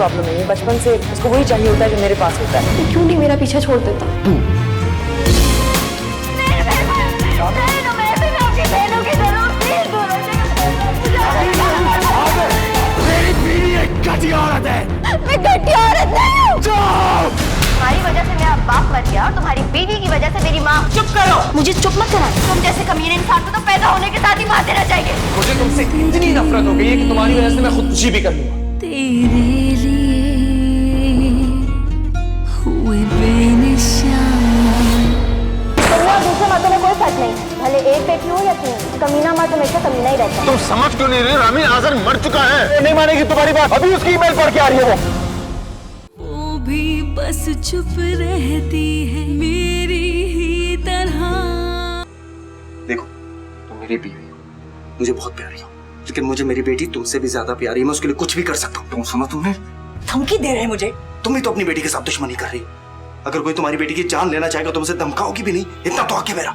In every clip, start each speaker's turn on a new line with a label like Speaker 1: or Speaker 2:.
Speaker 1: Problem नहीं है, बचपन से उसको वही चाहिए होता है जो मेरे पास होता है।
Speaker 2: तो क्यों नहीं मेरा पीछा छोड़ देता?
Speaker 1: तू
Speaker 3: मेरी बीवी एक घटिया औरत है।
Speaker 4: मैं घटिया औरत नहीं हूँ।
Speaker 5: तुम्हारी वजह से मेरा बाप मर गया और तुम्हारी बीवी की वजह से मेरी माँ।
Speaker 4: चुप करो, मुझे चुप मत करा।
Speaker 5: तुम जैसे कमीने इंसान को तो पैदा होने के साथ ही मार देना चाहिए।
Speaker 3: मुझे तुमसे इतनी नफरत हो गई है कि तुम्हारी वजह से मैं खुदकुशी भी कर लूंगा।
Speaker 6: तेरे लिए हुए बेनिशान।
Speaker 5: कमीना और दूसरे मातों में कोई फर्क नहीं, भले एक बेटी हो या तीन, कमीना मर्द हमेशा कमीना ही रहता है।
Speaker 7: तुम समझ क्यों नहीं रहे? रामीन आजर मर चुका है। नहीं मानेगी तुम्हारी बात। अभी उसकी ईमेल पढ़ के आ रही है
Speaker 6: वो भी बस चुप रहती है मेरी ही तरह।
Speaker 8: देखो, तुम मेरी बीवी हो, मुझे बहुत प्यारी हो, लेकिन मुझे मेरी बेटी तुमसे भी ज्यादा प्यारी है। मैं उसके लिए कुछ भी कर सकता हूँ। तुम सुनो, तुमने
Speaker 1: धमकी दे रहे हैं मुझे।
Speaker 8: तुम ही तो अपनी बेटी के साथ दुश्मनी कर रही हो। अगर कोई तुम्हारी बेटी की जान लेना चाहेगा तो उसे धमकाओगी भी नहीं। इतना तो हक है मेरा।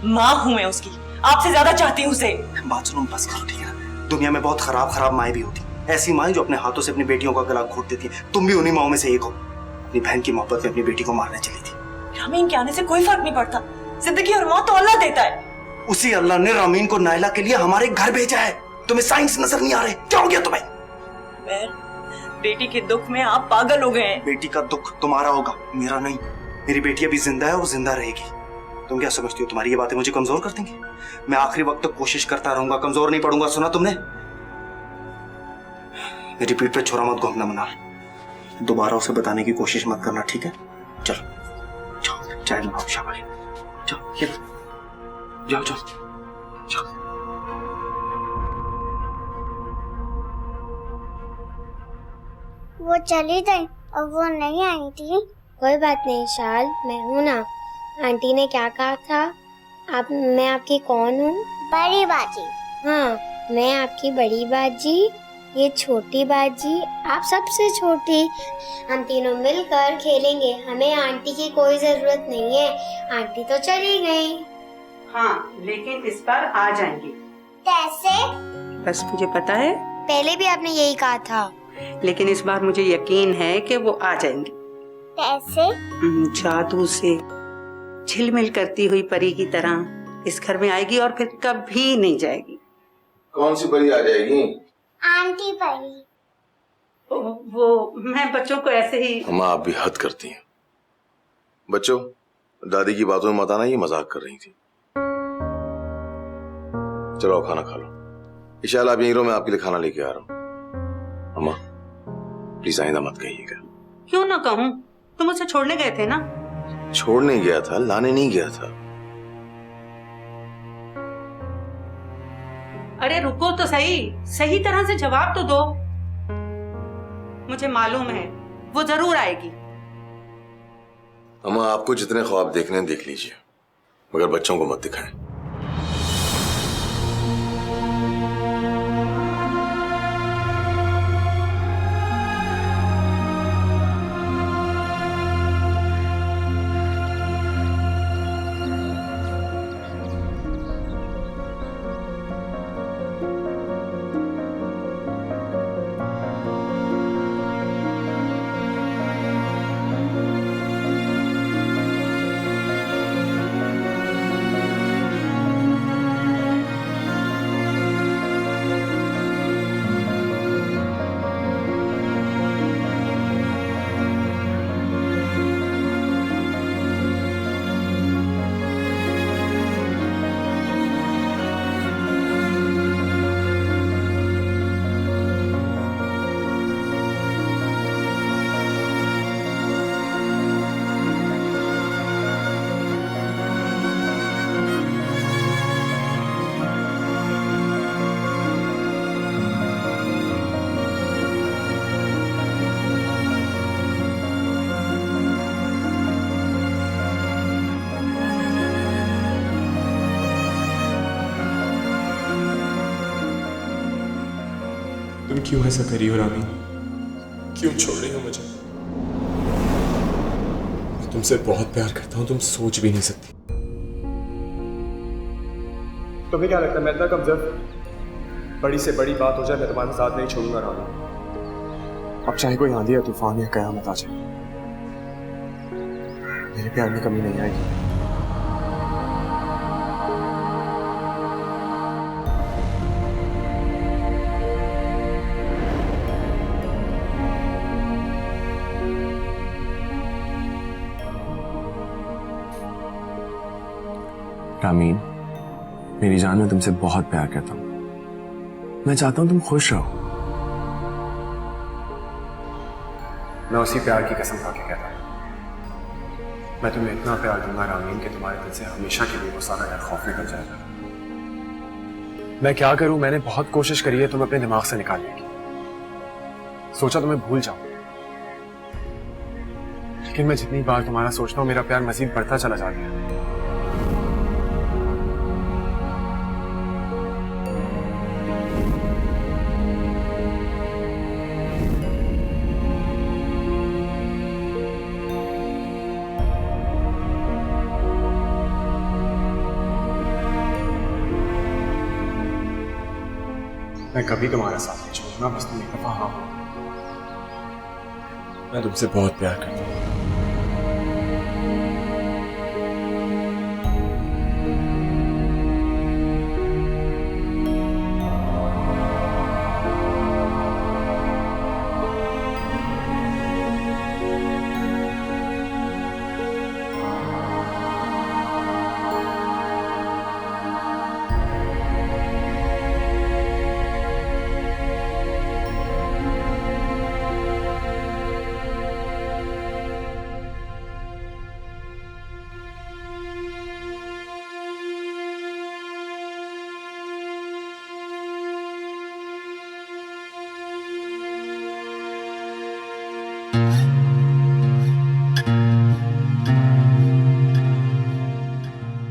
Speaker 1: माँ हूँ मैं उसकी, आपसे ज्यादा चाहती हूँ उसे।
Speaker 8: बात सुनो, बस करो, ठीक है ना? दुनिया में बहुत खराब माएँ भी होती, ऐसी माएँ जो अपने हाथों से अपनी बेटियों का गला घोट देती है। तुम भी उन्हीं माओं में से एक हो। अपनी बहन की मोहब्बत में अपनी बेटी को मारने चली थी।
Speaker 1: रामीन के आने से कोई फर्क नहीं पड़ता। जिंदगी और मौत तो अल्लाह देता है।
Speaker 8: उसी अल्लाह ने रामीन को नायला के लिए हमारे घर भेजा है। तुम्हें साइंस नजर नहीं आ रहे? क्या हो गया तुम्हें?
Speaker 1: बेटी के दुख में आप पागल हो गए हैं।
Speaker 8: बेटी का दुख तुम्हारा होगा, मेरा नहीं। मेरी बेटी अभी जिंदा है और जिंदा रहेगी। तुम क्या समझती हो तुम्हारी ये बातें मुझे कमजोर कर देंगी? मैं आखिरी वक्त तक कोशिश करता रहूंगा, कमजोर नहीं पड़ूंगा। सुना तुमने? मेरी पीठ पे छुरा मत घोंपना मनाल। दोबारा उसे बताने की कोशिश मत करना, ठीक है? चलो जाओ, चाय बनाओ, शाबाश। जाओ, ये जाओ जाओ जाओ।
Speaker 9: वो चली गई और वो नहीं आई थी। कोई बात नहीं शाल, मैं हूँ ना। आंटी ने क्या कहा था? मैं आपकी कौन हूँ? बड़ी बाजी। हाँ, मैं आपकी बड़ी बाजी, ये छोटी बाजी, आप सबसे छोटी। हम तीनों मिलकर खेलेंगे। हमें आंटी की कोई जरूरत नहीं है। आंटी तो चली गई।
Speaker 10: हाँ, लेकिन इस बार आ जाएंगी।
Speaker 9: कैसे?
Speaker 10: बस मुझे पता है।
Speaker 9: पहले भी आपने यही कहा था।
Speaker 10: लेकिन इस बार मुझे यकीन है कि वो आ जाएंगी।
Speaker 9: कैसे?
Speaker 10: जादू से झिलमिल करती हुई परी की तरह इस घर में आएगी और फिर कभी नहीं जाएगी।
Speaker 7: कौन सी परी आ जाएगी?
Speaker 9: आंटी परी।
Speaker 10: वो मैं बच्चों को ऐसे ही।
Speaker 7: अम्मा, आप भी हद करती हैं। बच्चों, दादी की बातों में मत आना, ये मजाक कर रही थी। चलो खाना खा लो। इशाला आप यहीं रहो, मैं आपके लिए खाना लेके आ रहा हूँ। अम्मा प्लीज आइंदा मत कहिएगा।
Speaker 10: क्यों ना कहूँ? तुम उसे छोड़ने गए थे ना?
Speaker 7: छोड़ने गया था, लाने नहीं गया था।
Speaker 10: अरे रुको तो सही, सही तरह से जवाब तो दो। मुझे मालूम है वो जरूर आएगी।
Speaker 7: अम्मा, आपको जितने ख्वाब देखने हैं देख लीजिए, मगर बच्चों को मत दिखाएं।
Speaker 11: तुम क्यों ऐसा करी हो रामीन? क्यों छोड़ रही हो मुझे? मैं तुमसे बहुत प्यार करता हूँ, तुम सोच भी नहीं सकती।
Speaker 12: तुम्हें क्या लगता है मैं इतना कमजोर? बड़ी से बड़ी बात हो जाए मैं तुम्हारा साथ नहीं छोड़ूंगा रामीन। अब चाहे कोई आंधी या तूफान या कयामत आ जाए, मेरे प्यार में कमी नहीं आएगी।
Speaker 11: रामीन, मेरी जान, मैं तुमसे बहुत प्यार करता हूँ। मैं चाहता हूँ तुम खुश रहो।
Speaker 12: मैं उसी प्यार की कसम खा के कहता हूँ, मैं तुम्हें इतना प्यार दूंगा रामीन कि तुम्हारे दिल से हमेशा के लिए वो सारा डर खौफ निकल जाएगा। मैं क्या करूं, मैंने बहुत कोशिश करी है तुम्हें अपने दिमाग से निकालने की। सोचा तुम्हें भूल जाऊं, लेकिन मैं जितनी बार तुम्हारा सोचता हूं मेरा प्यार मजीद बढ़ता चला जाता है। मैं कभी तुम्हारा साथ नहीं छोड़ूंगा, बस तुम एक दफा हाँ हो। मैं तुमसे बहुत प्यार करता हूँ।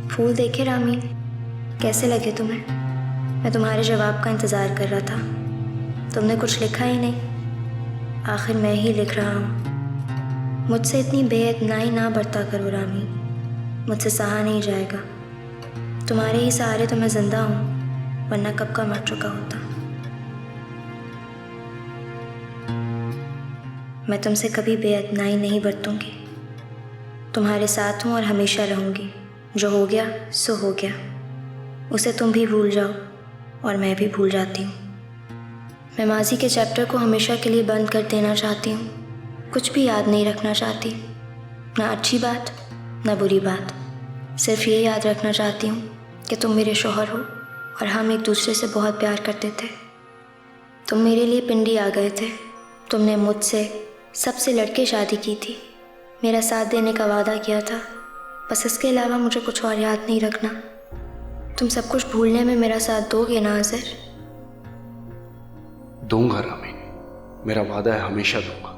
Speaker 4: फूल देखे रामीन, कैसे लगे तुम्हें? मैं तुम्हारे जवाब का इंतज़ार कर रहा था, तुमने कुछ लिखा ही नहीं। आखिर मैं ही लिख रहा हूँ। मुझसे इतनी बेइतनाई ना बरता करो रामीन, मुझसे सहा नहीं जाएगा। तुम्हारे ही सहारे तो मैं ज़िंदा हूँ, वरना कब का मर चुका होता। मैं तुमसे कभी बेइतनाई नहीं बरतूंगी, तुम्हारे साथ हूँ और हमेशा रहूँगी। जो हो गया सो हो गया, उसे तुम भी भूल जाओ और मैं भी भूल जाती हूँ। मैं माजी के चैप्टर को हमेशा के लिए बंद कर देना चाहती हूँ। कुछ भी याद नहीं रखना चाहती, ना अच्छी बात ना बुरी बात। सिर्फ ये याद रखना चाहती हूँ कि तुम मेरे शौहर हो और हम एक दूसरे से बहुत प्यार करते थे। तुम मेरे लिए पिंडी आ गए थे। तुमने मुझसे सबसे लड़के शादी की थी, मेरा साथ देने का वादा किया था। बस इसके अलावा मुझे कुछ और याद नहीं रखना। तुम सब कुछ भूलने में मेरा साथ दोगे ना अज़र?
Speaker 8: दूंगा रामीन, मेरा वादा है, हमेशा दूंगा।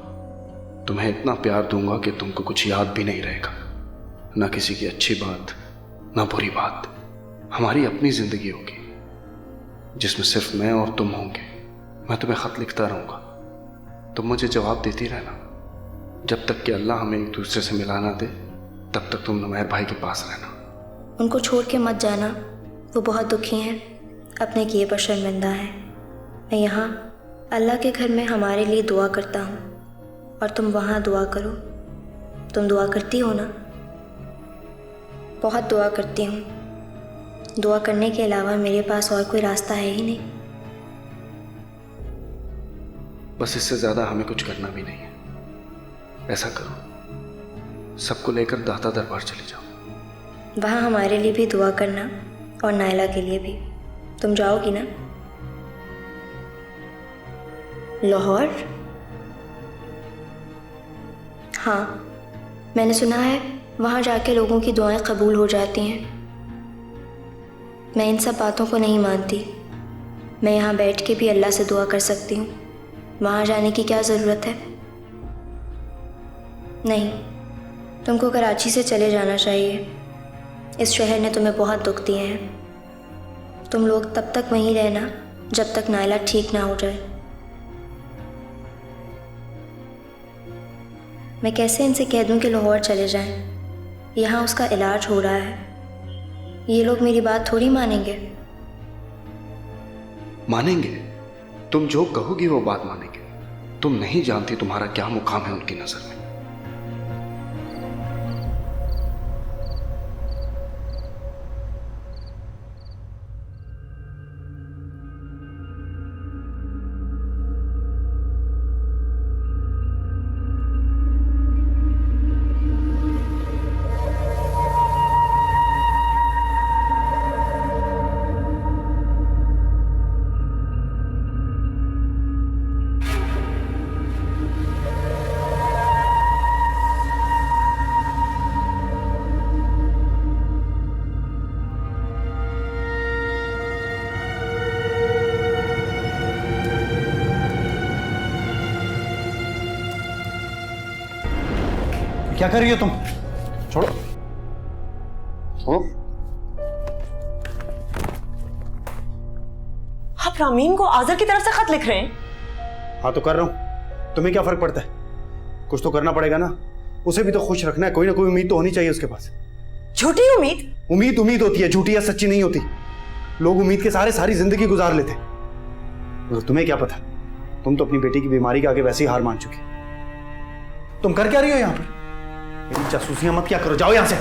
Speaker 8: तुम्हें इतना प्यार दूंगा कि तुमको कुछ याद भी नहीं रहेगा, ना किसी की अच्छी बात ना बुरी बात। हमारी अपनी जिंदगी होगी जिसमें सिर्फ मैं और तुम होंगे। मैं तुम्हें खत लिखता रहूंगा, तुम मुझे जवाब देती रहना। जब तक कि अल्लाह हमें एक दूसरे से मिला ना दे, तब तक तुम नुमैर भाई के पास रहना।
Speaker 4: उनको छोड़ के मत जाना, वो बहुत दुखी हैं, अपने किए पर शर्मिंदा हैं। मैं यहाँ अल्लाह के घर में हमारे लिए दुआ करता हूँ और तुम वहाँ दुआ करो। तुम दुआ करती हो ना? बहुत दुआ करती हूँ। दुआ करने के अलावा मेरे पास और कोई रास्ता है ही नहीं।
Speaker 8: बस इससे ज़्यादा हमें कुछ करना भी नहीं है। ऐसा करो, सबको लेकर दाता दरबार चले जाओ।
Speaker 4: वहाँ हमारे लिए भी दुआ करना और नायला के लिए भी। तुम जाओगी ना? लाहौर? हाँ, मैंने सुना है वहाँ जाके लोगों की दुआएं कबूल हो जाती हैं। मैं इन सब बातों को नहीं मानती। मैं यहाँ बैठ के भी अल्लाह से दुआ कर सकती हूँ। वहाँ जाने की क्या ज़रूरत है? नहीं, तुमको कराची से चले जाना चाहिए। इस शहर ने तुम्हें बहुत दुख दिए हैं। तुम लोग तब तक वहीं रहना जब तक नायला ठीक ना हो जाए। मैं कैसे इनसे कह दूं कि लाहौर चले जाएं? यहाँ उसका इलाज हो रहा है। ये लोग मेरी बात थोड़ी मानेंगे।
Speaker 8: मानेंगे, तुम जो कहोगी वो बात मानेंगे। तुम नहीं जानती तुम्हारा क्या मुकाम है उनकी नजर में। क्या कर रही हो तुम? छोड़ो छोड़ो।
Speaker 1: आप रामीन को आज़र की तरफ से खत लिख रहे हैं?
Speaker 8: हाँ तो कर रहा हूं, तुम्हें क्या फर्क पड़ता है? कुछ तो करना पड़ेगा ना, उसे भी तो खुश रखना है, कोई ना कोई उम्मीद तो होनी चाहिए उसके पास।
Speaker 1: झूठी उम्मीद?
Speaker 8: उम्मीद उम्मीद होती है, झूठी या सच्ची नहीं होती। लोग उम्मीद के सारे सारी जिंदगी गुजार लेते। और तुम्हें क्या पता, तुम तो अपनी बेटी की बीमारी के आगे वैसे ही हार मान चुके। तुम कर क्या रही हो यहाँ पर? मेरी जासूसियां मत क्या करो, जाओ यहां से।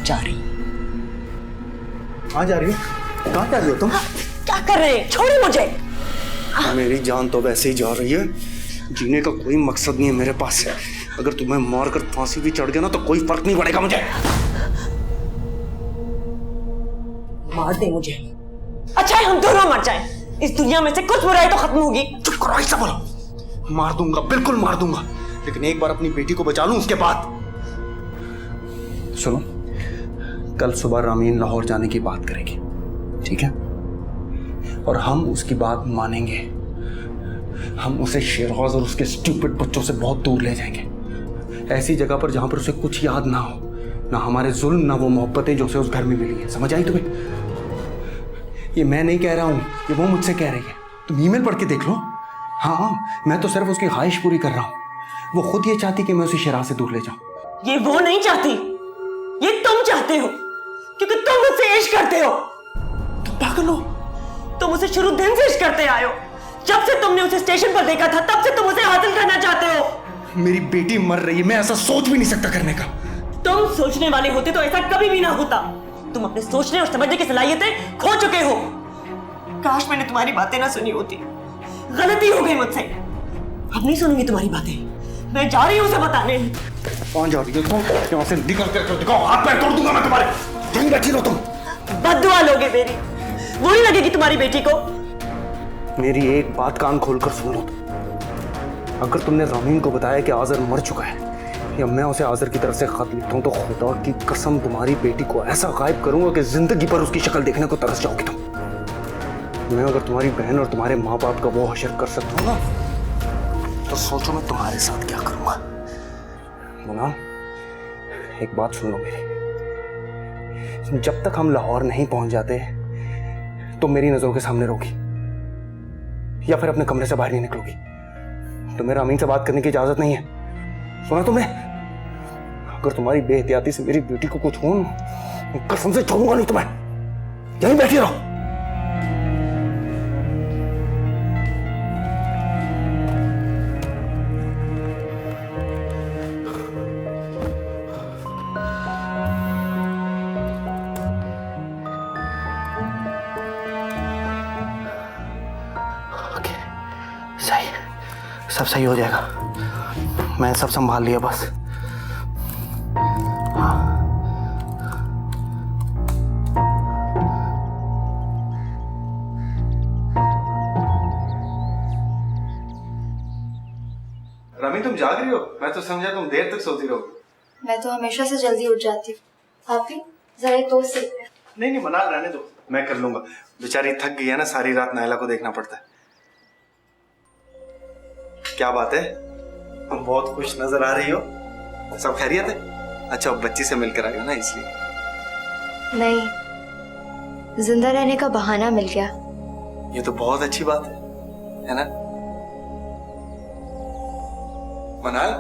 Speaker 1: जा रही।
Speaker 8: कहां जा रही हो? कहां जा रही हो तुम?
Speaker 1: क्या कर रहे हैं? छोड़िए मुझे।
Speaker 8: मेरी जान तो वैसे ही जा रही है, जीने का कोई मकसद नहीं है मेरे पास। अगर तुम्हें मारकर फांसी भी चढ़ गया ना तो कोई फर्क नहीं पड़ेगा मुझे।
Speaker 1: मार दे मुझे, अच्छा है हम दोनों मर जाएं। इस दुनिया में से कुछ बुराई तो खत्म होगी।
Speaker 8: चुप करो, ऐसा बोलो। मार दूंगा, बिल्कुल मार दूंगा, लेकिन एक बार अपनी बेटी को बचा लूं उसके बाद। सुनो, कल सुबह रामीन लाहौर जाने की बात करेगी, ठीक है? और हम उसकी बात मानेंगे। हम उसे शेरवाज और उसके स्टूपिड बच्चों से बहुत दूर ले जाएंगे, ऐसी जगह पर जहां पर उसे कुछ याद ना हो, ना हमारे जुल्म, ना वो मोहब्बतें जो उसे उस घर में मिली है। समझ आई तुम्हें? ये मैं नहीं कह रहा हूं, ये वो मुझसे कह रही है। तुम ईमेल पढ़ के देख लो। हाँ, मैं तो सिर्फ उसकी ख्वाहिश पूरी कर रहा हूं। वो खुद ये चाहती कि मैं उसे शराब से दूर ले जाऊं।
Speaker 1: ये वो नहीं चाहती, ये तुम चाहते हो, क्योंकि तुम मुझसे इश्क करते हो।
Speaker 8: तुम पागल हो।
Speaker 1: तुम उसे शुरू दिन से इश्क करते आए हो। जब से तुमने उसे स्टेशन पर देखा था तब से तुम उसे हासिल करना चाहते हो।
Speaker 8: मेरी बेटी मर रही है, मैं ऐसा सोच भी नहीं सकता करने का।
Speaker 1: तुम सोचने वाले होते तो ऐसा कभी भी ना होता। तुम अपने सोचने और समझने की सलाहियतें खो चुके हो। काश मैंने तुम्हारी बातें ना सुनी होती। गलती हो गई मुझसे। अब नहीं सुनूंगी तुम्हारी बातें। मैं जा रही हूं उसे बताने।
Speaker 8: कौन जा रही हो तुम? यहाँ से निकल कर दिखाओ, हाथ पैर तोड़ दूंगा मैं तुम्हारे। यहीं बैठी रहो तुम।
Speaker 1: बद्दुआ लोगे मेरी, बुरी लगेगी तुम्हारी बेटी को।
Speaker 8: मेरी एक बात कान खोलकर सुन लो। अगर तुमने रामीन को बताया कि आज़र मर चुका है, या मैं उसे आज़र की तरफ से खत लिखता हूं, तो खुदा की कसम तुम्हारी बेटी को ऐसा गायब करूंगा कि जिंदगी पर उसकी शक्ल देखने को तरस जाओगी तुम। मैं अगर तुम्हारी बहन और तुम्हारे माँ बाप का वो हशर कर सकता हूँ ना, तो सोचो मैं तुम्हारे साथ क्या करूंगा। मुना, एक बात सुन लो मेरी। जब तक हम लाहौर नहीं पहुंच जाते तो मेरी नजरों के सामने रहोगी, या फिर अपने कमरे से बाहर नहीं निकलोगी। तुम्हें रामीन से बात करने की इजाजत नहीं है, सुना तुमने? अगर तुम्हारी बेहतियाती से मेरी बेटी को कुछ हो, कसम से छोड़ूंगा नहीं तुम्हें। यहीं बैठी रहो। सही, सब सही हो जाएगा। मैं सब संभाल लिया बस। हाँ।
Speaker 2: रामी, तुम जाग रही हो? मैं तो समझा तुम देर तक सोती रहोगी।
Speaker 4: मैं तो हमेशा से जल्दी उठ जाती हूँ। आप भी जरा एक दोस्त से।
Speaker 2: नहीं मना, रहने दो, मैं कर लूंगा। बेचारी थक गई है ना, सारी रात नायला को देखना पड़ता है। क्या बात है, तुम बहुत खुश नजर आ रही हो। सब खैरियत है? अच्छा, बच्ची से मिलकर आई हो ना इसलिए?
Speaker 4: नहीं, जिंदा रहने का बहाना मिल गया।
Speaker 2: ये तो बहुत अच्छी बात है ना? मनाल,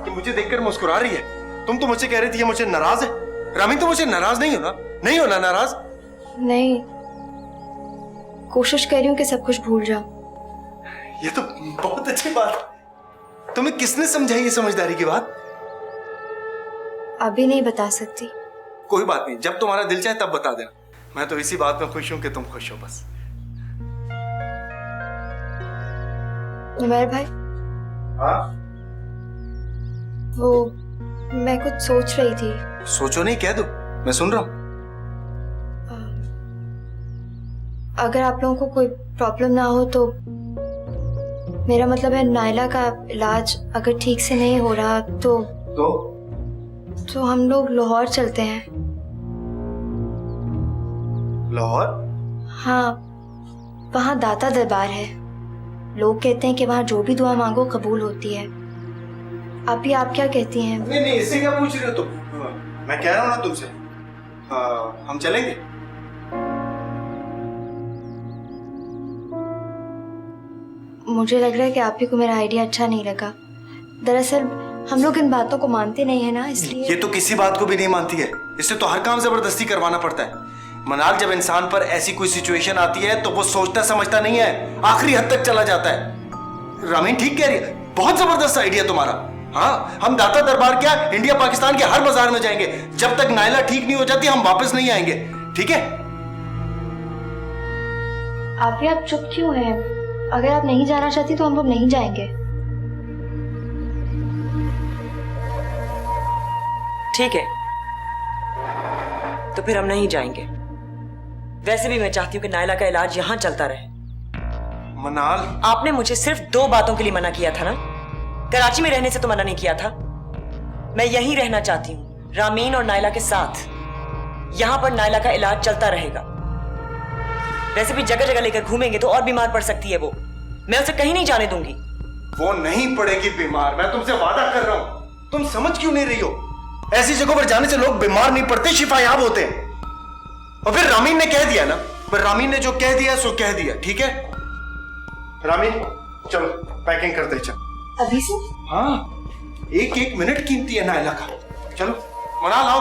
Speaker 2: कि मुझे देखकर मुस्कुरा रही है। तुम तो मुझसे कह रही थी ये मुझसे नाराज है। रामी, तो मुझे नाराज नहीं हो ना? नहीं हो ना नाराज?
Speaker 4: नहीं, कोशिश कर रही हूँ कि सब कुछ भूल जाऊं।
Speaker 2: ये तो बहुत अच्छी बात। तुम्हें किसने समझाई ये समझदारी की बात?
Speaker 4: अभी नहीं बता सकती।
Speaker 2: कोई बात नहीं, जब तुम्हारा दिल चाहे तब बता देना। मैं तो इसी बात में खुश हूं कि तुम खुश हो बस।
Speaker 4: उमर भाई।
Speaker 2: हाँ?
Speaker 4: वो मैं कुछ सोच रही थी।
Speaker 2: सोचो नहीं, कह दो, मैं सुन रहा हूं।
Speaker 4: अगर आप लोगों को कोई प्रॉब्लम ना हो तो मेरा मतलब है नायला का इलाज अगर ठीक से नहीं हो रहा तो हम लोग लाहौर चलते हैं।
Speaker 2: लाहौर?
Speaker 4: हाँ, वहाँ दाता दरबार है। लोग कहते हैं कि वहाँ जो भी दुआ मांगो कबूल होती है। आप क्या कहती हैं?
Speaker 2: नहीं, इससे क्या पूछ रहे हो तुम? मैं कह रहा हूँ ना तुमसे, हम चलेंगे।
Speaker 4: मुझे लग रहा है कि आप ही को मेरा आइडिया अच्छा नहीं लगा। दरअसल हम लोग इन बातों को मानते नहीं है ना, इसलिए।
Speaker 2: ये तो किसी बात को भी नहीं मानती है, इससे तो हर काम जबरदस्ती करवाना पड़ता है। मनाल, जब इंसान पर ऐसी कोई सिचुएशन आती है तो वो सोचता समझता नहीं है, आखिरी हद तक चला जाता है। रामीन ठीक कह रही है, बहुत जबरदस्त आइडिया तुम्हारा। हाँ, हम दाता दरबार क्या, इंडिया पाकिस्तान के हर बाजार में जाएंगे। जब तक नायला ठीक नहीं हो जाती हम वापस नहीं आएंगे, ठीक है?
Speaker 4: आप चुप क्यों हैं? अगर आप नहीं जाना चाहती तो हम लोग नहीं जाएंगे।
Speaker 1: ठीक है, तो फिर हम नहीं जाएंगे। वैसे भी मैं चाहती हूँ कि नायला का इलाज यहाँ चलता रहे।
Speaker 2: मनाल,
Speaker 1: आपने मुझे सिर्फ 2 बातों के लिए मना किया था ना। कराची में रहने से तो मना नहीं किया था। मैं यहीं रहना चाहती हूँ, रामीन और नायला के साथ। यहाँ पर नायला का इलाज चलता रहेगा। वैसे भी जगह जगह लेकर घूमेंगे तो और बीमार पड़ सकती है वो। मैं उसे कहीं नहीं जाने दूंगी।
Speaker 2: वो नहीं पड़ेगी बीमार, मैं तुमसे वादा कर रहा हूं। तुम समझ क्यों नहीं रही हो? ऐसी जगहों पर जाने से लोग बीमार नहीं पड़ते, शिफायाब होते हैं। और फिर रामीन ने कह दिया ना, पर रामीन ने जो कह दिया सो कह दिया, ठीक है? रामीन चलो पैकिंग करते चल।
Speaker 4: अभी से?
Speaker 2: हाँ, एक मिनट कीमती है नायला का। चलो मना लाओ।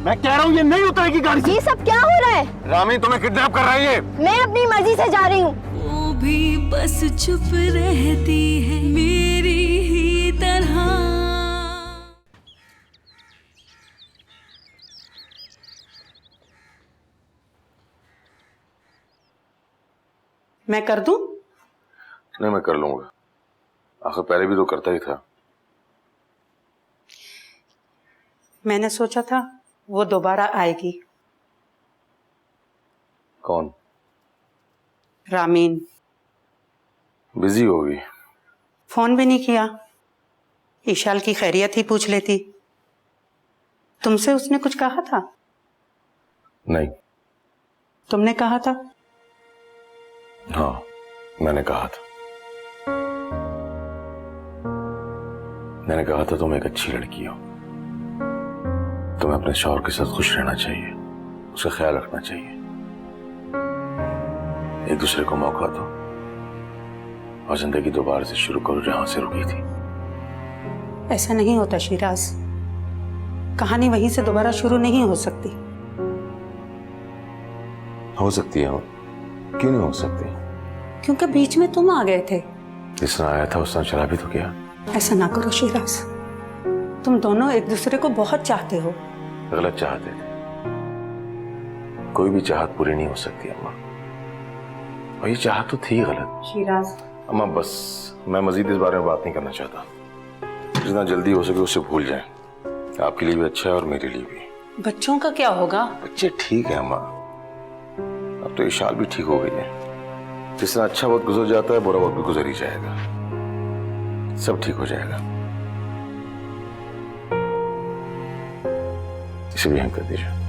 Speaker 3: मैं कह रहा हूँ ये नहीं उतरेगी गाड़ी से।
Speaker 5: ये सब क्या हो रहा है?
Speaker 3: रामी तुम्हें किडनैप कर रही है।
Speaker 5: मैं अपनी मर्जी से जा रही हूँ।
Speaker 6: वो भी बस चुप रहती है मेरी ही तरह।
Speaker 10: मैं कर दूं?
Speaker 7: नहीं, मैं कर लूंगा। आखिर पहले भी तो करता ही था।
Speaker 10: मैंने सोचा था वो दोबारा आएगी।
Speaker 7: कौन?
Speaker 10: रामीन।
Speaker 7: बिजी होगी।
Speaker 10: फोन भी नहीं किया। ईशाल की खैरियत ही पूछ लेती। तुमसे उसने कुछ कहा था?
Speaker 7: नहीं।
Speaker 10: तुमने कहा था?
Speaker 7: हाँ, मैंने कहा था। मैंने कहा था तुम एक अच्छी लड़की हो, तुम्हें अपने शौहर के साथ खुश रहना चाहिए, उसका ख्याल रखना चाहिए। एक दूसरे को मौका दो और जिंदगी दोबारा से शुरू करो जहां से रुकी थी।
Speaker 10: ऐसा नहीं होता शिराज। कहानी वहीं से दोबारा शुरू नहीं हो सकती।
Speaker 7: हो सकती है, क्यों नहीं हो सकती?
Speaker 10: क्योंकि बीच में तुम आ गए थे।
Speaker 7: जिस तरह आया था उस तरह चला भी तो गया।
Speaker 10: ऐसा ना करो शिराज। तुम दोनों एक दूसरे को बहुत चाहते हो।
Speaker 7: गलत चाहते थे। कोई भी चाहत पूरी नहीं हो सकती अम्मा, और ये चाहत तो थी गलत।
Speaker 10: शिराज।
Speaker 7: अम्मा बस, मैं मजीद इस बारे में बात नहीं करना चाहता। जितना जल्दी हो सके उससे भूल जाएं। आपके लिए भी अच्छा है और मेरे लिए भी।
Speaker 10: बच्चों का क्या होगा?
Speaker 7: बच्चे ठीक है अम्मा, अब तो ईशाल भी ठीक हो गई है। जिस तरह अच्छा वक्त गुजर जाता है बुरा वक्त भी गुजर ही जाएगा, सब ठीक हो जाएगा। इसे भी हम कर दीजिए।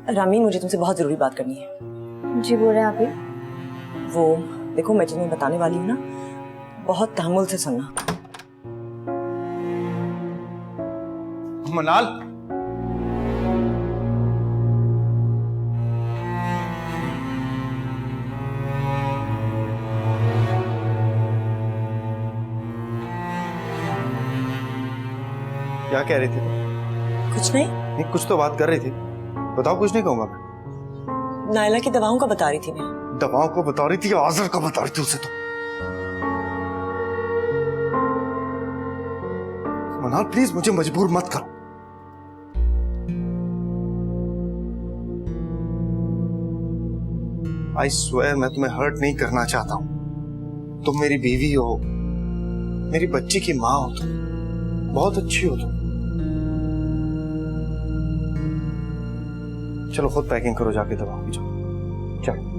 Speaker 1: रामीन, मुझे तुमसे बहुत जरूरी बात करनी है।
Speaker 4: जी बोल रहे हैं आप ही?
Speaker 1: वो देखो, मैं तुम्हें बताने वाली हूँ ना, बहुत तहम्मुल से सुनना।
Speaker 2: मनाल, क्या कह रही थी तुम?
Speaker 1: कुछ नहीं।
Speaker 2: नहीं, कुछ तो बात कर रही थी। बताओ। कुछ नहीं कहूंगा मैं।
Speaker 1: नायला की दवाओं का बता रही थी मैं।
Speaker 2: दवाओं को बता रही थी या आज़र का बता रही थी उसे? तो मनाल प्लीज मुझे मजबूर मत करो। आई स्वेयर मैं तुम्हें हर्ट नहीं करना चाहता हूं। तुम मेरी बीवी हो, मेरी बच्ची की माँ हो, तुम बहुत अच्छी हो तुम। चलो खुद पैकिंग करो जाके दवाओं की। चलो।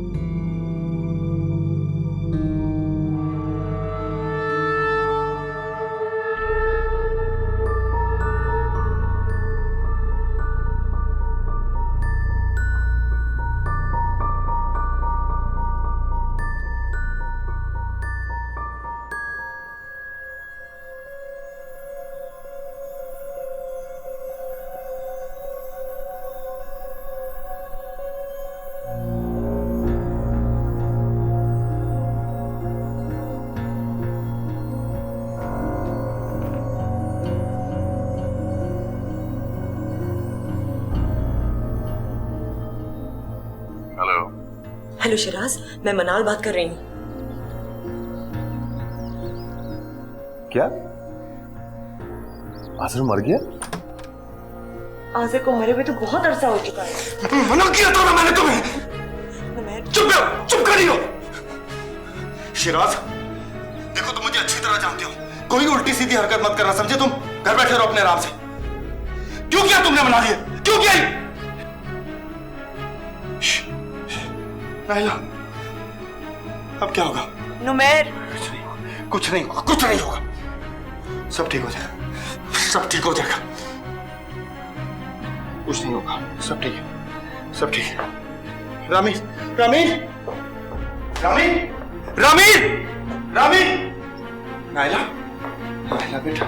Speaker 1: हेलो शिराज, मैं मनाल बात कर रही हूँ।
Speaker 2: क्या? आज़र मर गया?
Speaker 1: आज़र को मरे हुए तो बहुत अरसा हो चुका है।
Speaker 2: मना किया था ना मैंने तुम्हें। चुप करियो। शिराज देखो, तुम मुझे अच्छी तरह जानते हो, कोई उल्टी सीधी हरकत मत करना, समझे? तुम घर बैठे रहो अपने आराम से। क्यों किया तुमने मना लिया? क्यों किया? नायला, अब क्या होगा?
Speaker 1: नुमैर,
Speaker 2: कुछ नहीं होगा, कुछ नहीं होगा। सब ठीक हो जाएगा, सब ठीक हो जाएगा। कुछ नहीं होगा, सब ठीक है, सब ठीक है। रामीन, रामीन, रामीन, रामीन, रामीन, नायला, नायला बेटा,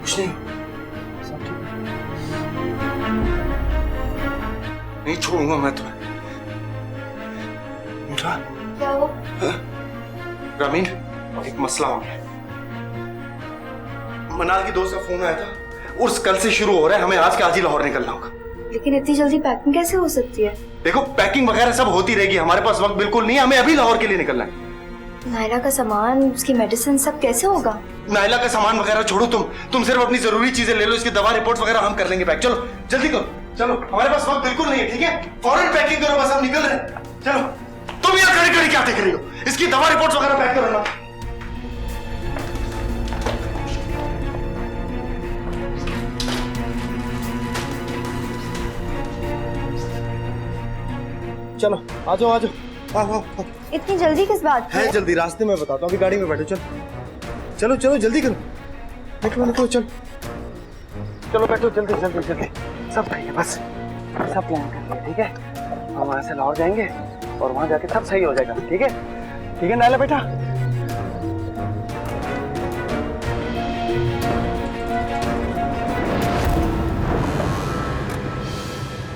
Speaker 2: कुछ नहीं, सब ठीक है। नहीं छोड़ूंगा मैं तुम्हें।
Speaker 4: क्या हो?
Speaker 2: रामीन, एक मसला हो गया। मनाल की दोस्त का फोन आया था, उर्स कल से शुरू हो रहा है, हमें आज के आज ही लाहौर निकलना होगा।
Speaker 4: लेकिन इतनी जल्दी पैकिंग कैसे हो सकती है?
Speaker 2: देखो, पैकिंग वगैरह सब होती रहेगी, हमारे पास वक्त बिल्कुल नहीं है, हमें अभी लाहौर के लिए निकलना है।
Speaker 4: नायला का सामान, उसकी मेडिसिन सब कैसे होगा?
Speaker 2: नायला का सामान वगैरह छोड़ो, तुम सिर्फ अपनी जरूरी चीजें ले लो, इसकी दवा रिपोर्ट वगैरह हम कर लेंगे पैक। चलो जल्दी करो, चलो, हमारे पास वक्त बिल्कुल नहीं है, ठीक है? फौरन पैकिंग करो, बस हम निकल रहे हैं। चलो, तुम यहाँ खड़ी खड़ी क्या देख रही हो? इसकी दवा रिपोर्ट वगैरह पैक करो ना। चलो आ जाओ, आ जाओ, आओ।
Speaker 4: इतनी जल्दी किस बात की?
Speaker 2: है जल्दी, रास्ते में बताता हूँ, अभी गाड़ी में बैठो। चलो चलो चलो, जल्दी करो, निकलो निकलो, चलो चलो, बैठो, जल्दी जल्दी जल्दी। सब सही है, बस सब प्लान कर लिया, ठीक है? हम वहां से लाहौर जाएंगे और वहां जाके सब सही हो जाएगा, ठीक है? ठीक है नायला बेटा?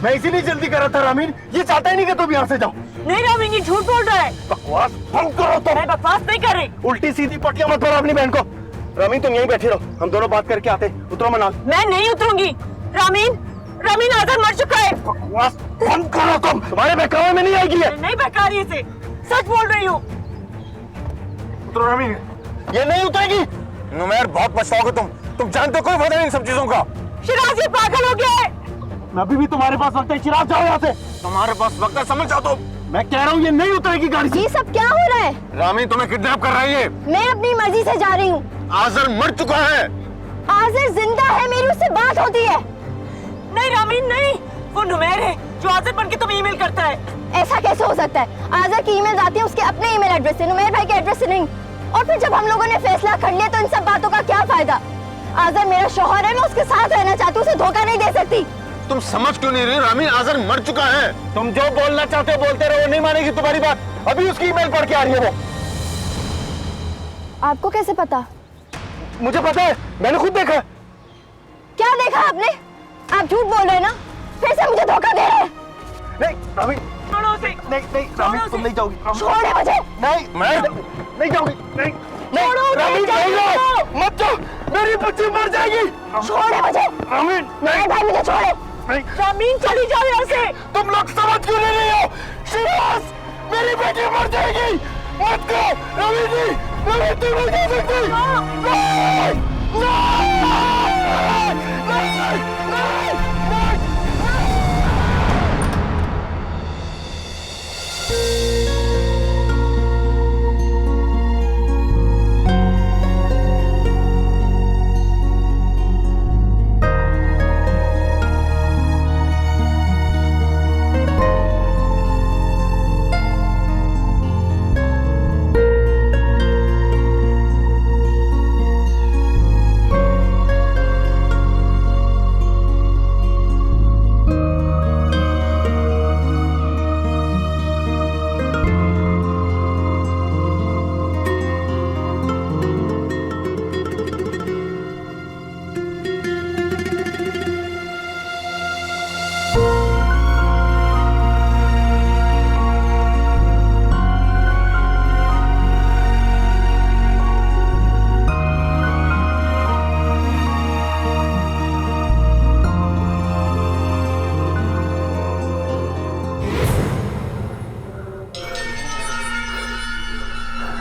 Speaker 2: मैं इसीलिए जल्दी कर रहा था रामीन, ये चाहता ही नहीं कि तुम यहाँ से जाओ।
Speaker 1: नहीं रामीन, ये झूठ बोल रहा है।
Speaker 2: बकवास बंद करो तुम।
Speaker 1: मैं बकवास नहीं कर रही।
Speaker 2: उल्टी सीधी पटिया मत मारो अपनी बहन को। रामीन तुम यहीं बैठे रहो, हम दोनों बात करके आते। उतरो मनाल।
Speaker 1: मैं नहीं उतरूंगी। रामीन, रामीन आज़र मर चुका है।
Speaker 2: बकवास बंद करो तुम, तुम्हारे बहकावे में नहीं आएगी है।
Speaker 1: नहीं बहका रही इसे, सच बोल रही हूँ।
Speaker 2: उतरो रामीन, ये नहीं उतरेगी। नुमैर बहुत पछताओगे तुम जानते हो कोई फायदा नहीं इन सब चीजों का।
Speaker 1: शिराज ये पागल हो गया है।
Speaker 2: अभी भी तुम्हारे पास वक्त है, शिराज जाओ यहाँ से। तुम्हारे पास वक्त है, समझ जाओ तुम। मैं कह रहा हूँ ये नहीं उतरेगी गाड़ी से।
Speaker 5: ये सब क्या हो रहा है?
Speaker 2: रामीन तुम्हें किडनैप कर रही है।
Speaker 5: मैं अपनी मर्जी से जा रही हूँ।
Speaker 2: आज़र मर चुका है।
Speaker 5: आज़र जिंदा है, मेरी उससे बात होती है।
Speaker 1: नहीं रामीन नहीं, वो नुमैर है जो आज़र बन के तुम्हें ईमेल करता है।
Speaker 5: ऐसा कैसे हो सकता है? आज़र की ईमेल आती है उसके अपने ईमेल एड्रेस से, नुमैर भाई के एड्रेस से नहीं। और फिर जब हम लोगों ने फैसला कर लिया तो इन सब बातों का क्या फायदा? आज़र मेरा शौहर है, मैं उसके साथ रहना चाहती हूँ, उसे धोखा नहीं दे सकती।
Speaker 7: तुम समझ क्यों नहीं रही? रामीन आजर मर चुका है।
Speaker 2: तुम जो बोलना चाहते हो बोलते रहो, नहीं मानेगी तुम्हारी बात। अभी उसकी ईमेल पढ़ के आ रही है वो।
Speaker 5: आपको कैसे पता?
Speaker 2: मुझे पता है, मैंने खुद देखा।
Speaker 5: क्या देखा आपने? आप झूठ बोल रहे हैं ना? फिर से मुझे धोखा दे रहे हैं।
Speaker 2: नहीं रामीन, नहीं रामीन, तुम नहीं जाओगी।
Speaker 5: छोड़े मुझे।
Speaker 2: नहीं, मैं नहीं जाऊंगी। नहीं रामीन, नहीं जाओ, मत जाओ, मेरी बच्ची मर जाएगी।
Speaker 5: छोड़े मुझे
Speaker 2: रामीन,
Speaker 5: मेरे भाई, मुझे छोड़े।
Speaker 2: नहीं
Speaker 1: रामीन चली जाओ यहाँ से।
Speaker 2: तुम लोग समझ क्यों नहीं रही हो? शिवास, मेरी बेटी मर जाएगी। मत करो रामीन जी, रामीन तुम नहीं जा सकती। नहीं, नहीं, नहीं,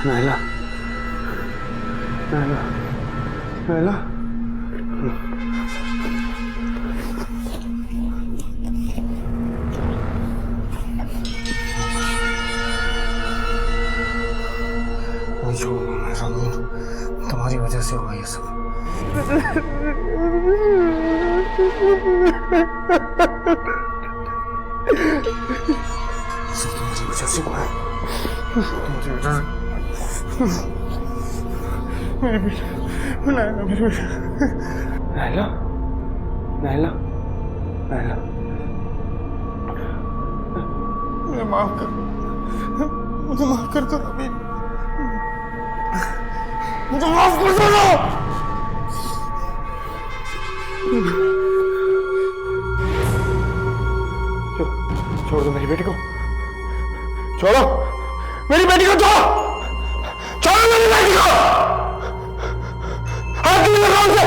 Speaker 12: नायला, नायला, नायला।
Speaker 2: नहीं छोड़ूंगा मैं रामीन, तुम्हारी वजह से हुआ ये सब। सब तुम्हारी वजह से हुआ है। तुम्हारी वजह से मेरी बेटी, नायला, मेरी बेटी। नायला, नायला, नायला, मुझे माफ कर दो, मुझे माफ कर दो रामीन, मुझे माफ कर दो ना। छोड़ दो मेरी बेटी को, छोड़ो मेरी बेटी को, छोड़ो मेरी बेटी को, हाथ क्यों लगाओ उसे?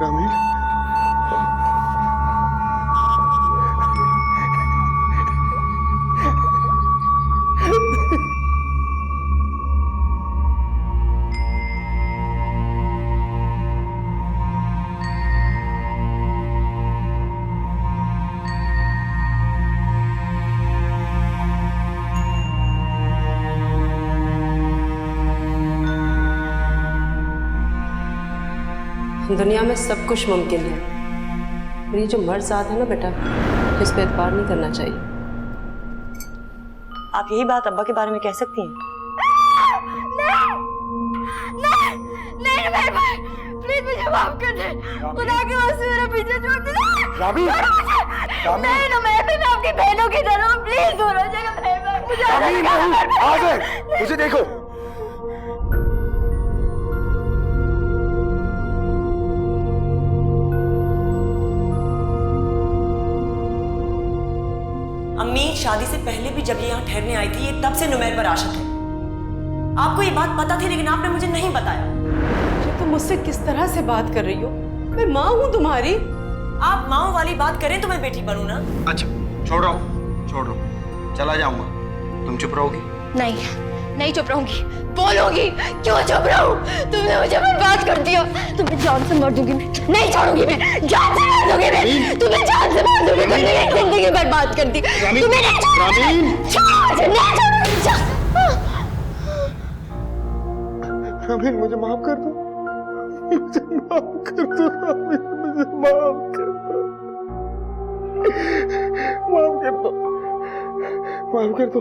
Speaker 2: रामीन,
Speaker 13: दुनिया में सब कुछ मुमकिन है, और ये जो मर्द जात है ना बेटा, इस पे एतबार नहीं करना चाहिए।
Speaker 1: आप यही बात अब्बा के बारे में कह सकती हैं?
Speaker 5: नहीं मेरे भाई, प्लीज मुझे माफ कर दे, खुदा के वास्ते मेरा पीछे छोड़ दे।
Speaker 2: रामीन,
Speaker 5: नहीं ना, मैं भी आपकी बहनों की तरह, प्लीज दोनों जगह मेरे भाई, मुझे
Speaker 2: रामीन, आ गए, मुझे देखो।
Speaker 1: अम्मी शादी से पहले भी जब ये यहाँ ठहरने आई थी, ये तब से नुमैर पर आशिक है। आपको ये बात पता थी लेकिन आपने मुझे नहीं बताया।
Speaker 13: तो तुम मुझसे किस तरह से बात कर रही हो? मैं माँ हूँ तुम्हारी।
Speaker 1: आप माँ वाली बात करें तो मैं बेटी बनूं ना।
Speaker 2: अच्छा छोड़ रहा हूँ, छोड़ रहा हूँ, चला जाऊंगा। तुम चुप रहोगी?
Speaker 5: नहीं चुप रहूंगी, बोलूंगी। क्यों चुप रहूं? तुमने मुझे बर्बाद कर दिया। तुम्हें जान से मार दूंगी मैं, नहीं छोड़ूंगी मैं, जान से मार दूंगी मैं, तुम्हें जान से मार दूंगी। तुमने मेरी जिंदगी बर्बाद कर दी। तुम्हें नहीं
Speaker 2: रामीन, मुझे माफ कर दो, मुझे माफ कर दो रामीन, मुझे माफ कर दो, माफ कर दो, माफ कर दो,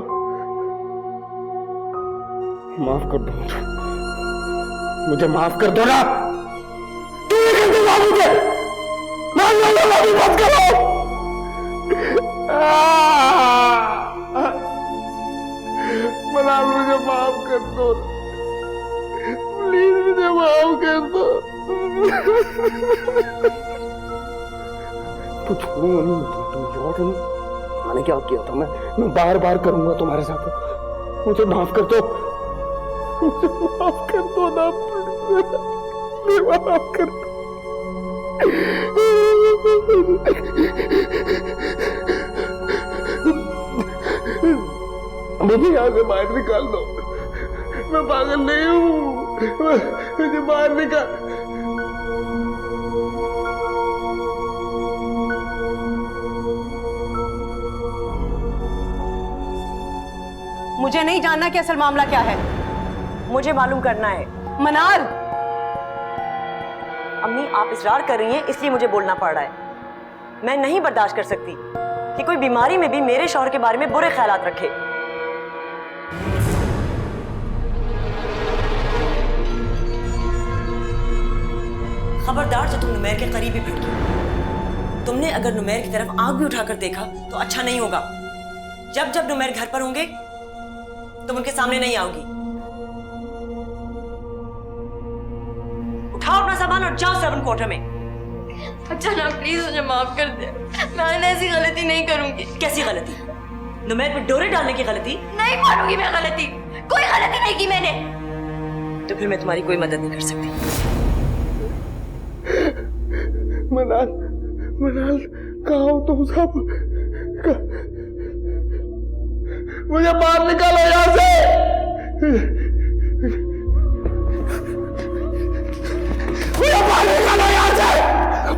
Speaker 2: माफ कर दो मुझे।
Speaker 3: मुझे माफ कर दो ना। तू ये कैसे माफ मुझे माफी मत करो। मलाल मुझे माफ कर दो, प्लीज मुझे माफ कर दो। तो छोड़ूंगा नहीं, तुम याद नहीं मैंने क्या किया था। मैं बार बार करूंगा तुम्हारे साथ। मुझे माफ कर दो, मुझे माफ कर दो ना, माफ कर दो। मुझे यहाँ से बाहर निकाल दो, मैं पागल नहीं हूँ, मुझे बाहर निकाल।
Speaker 1: मुझे नहीं जानना कि असल मामला क्या है, मुझे मालूम करना है। मनाल, अम्मी आप इसरार कर रही हैं इसलिए मुझे बोलना पड़ रहा है। मैं नहीं बर्दाश्त कर सकती कि कोई बीमारी में भी मेरे शौहर के बारे में बुरे ख्यालात रखे। खबरदार जो तुम नुमैर के करीब ही भटकी। तुमने अगर नुमैर की तरफ आंख भी उठाकर देखा तो अच्छा नहीं होगा। जब जब नुमैर घर पर होंगे तुम उनके सामने नहीं आओगी। उठाओ अपना सामान और जाओ सर्वेंट क्वार्टर में।
Speaker 5: अच्छा ना प्लीज मुझे माफ कर दे, मैं ऐसी गलती नहीं करूंगी।
Speaker 1: कैसी गलती? नुमैर पे डोरे डालने की गलती?
Speaker 5: नहीं मानूंगी मैं गलती, कोई गलती नहीं की मैंने।
Speaker 1: तो फिर मैं तुम्हारी कोई मदद नहीं कर सकती।
Speaker 3: मनाल, मनाल कहाँ हो तुम सब? मुझे बाहर निकालो यहाँ से। मुझे बाहर निकालो यहाँ से।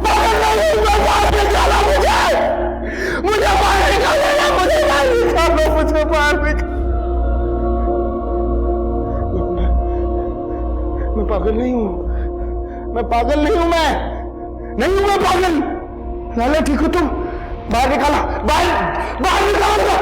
Speaker 3: बाहर निकालो मुझे। मुझे बाहर निकालो, मुझे बाहर निकालो, मुझे बाहर निकालो। मैं पागल नहीं हूँ, मैं पागल नहीं हूँ, मैं नहीं हूँ, मैं पागल। लाला ठीक हो तुम? बाहर निकालो, बाहर बाहर निकालो।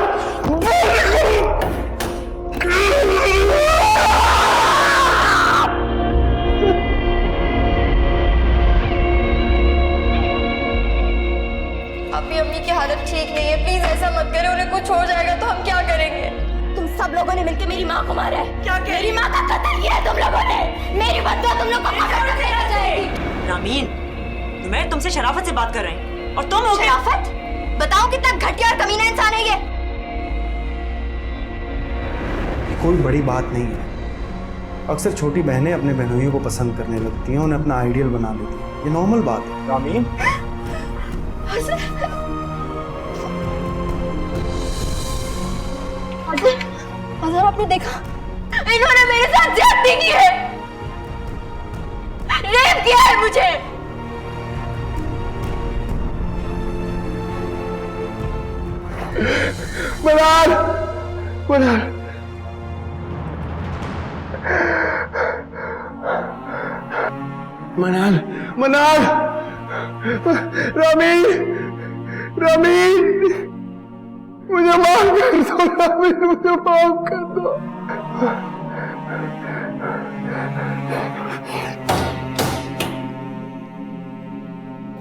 Speaker 5: अभी अम्मी की हालत ठीक नहीं है, प्लीज ऐसा मत करो, उन्हें कुछ हो जाएगा तो हम क्या करेंगे? तुम सब लोगों ने मिलकर मेरी माँ को मारा है।
Speaker 1: क्या
Speaker 5: मेरी माँ का कत्ल किया है तुम लोगों ने। मेरी बदला तुम लोग को पकड़ के देना जाएगी।
Speaker 1: रामीन, नुमैर तुमसे शराफत से बात कर रहे हैं और तुम हो गए।
Speaker 5: शराफत? बताओ कितना घटिया और कमीना इंसान है ये।
Speaker 8: कोई बड़ी बात नहीं है। अक्सर छोटी बहनें अपने बहनोइयों को पसंद करने लगती हैं, उन्हें अपना आइडियल बना लेती हैं, ये नॉर्मल बात है।
Speaker 3: रामीन,
Speaker 5: अजहर आपने देखा, इन्होंने मेरे साथ ज्यादती की है, रेप किया है मुझे।
Speaker 3: मनाल, मनाल, मनाल, मनाल, रामीन, रामीन, मुझे माफ कर दो, रामीन, मुझे माफ कर दो।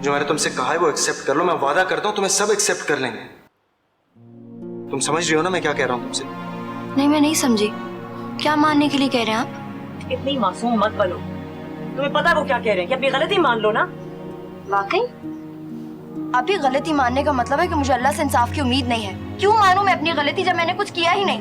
Speaker 2: जो मैंने तुमसे कहा है वो एक्सेप्ट कर लो। मैं वादा करता हूं तुम्हें सब एक्सेप्ट कर लेंगे। तुम समझ रही हो ना मैं क्या कह रहा हूं तुमसे?
Speaker 4: नहीं, मैं नहीं समझी। क्या मानने के लिए कह रहे हैं आप?
Speaker 1: इतनी मासूम मत बनो। तुम्हें पता है वो क्या कह रहे हैं कि अपनी गलती मान लो ना।
Speaker 4: वाकई आप ये गलती मानने का मतलब है कि मुझे अल्लाह से इंसाफ की उम्मीद नहीं है। क्यों मानूं मैं अपनी गलती जब मैंने कुछ किया ही नहीं?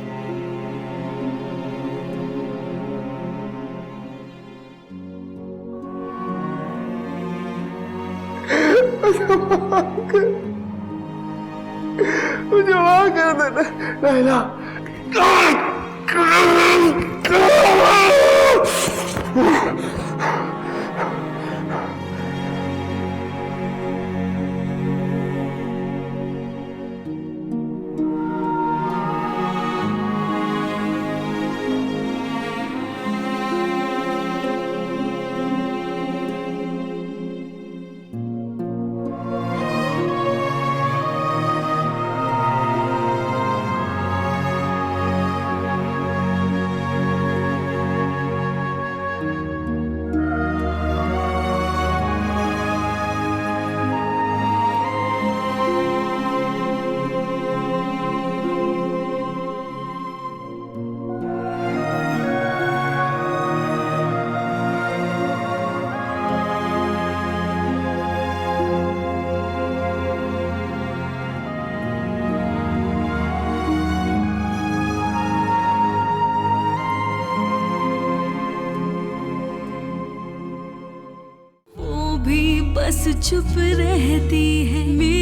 Speaker 3: मुझे माफ कर देना लैला।
Speaker 6: चुप रहती है।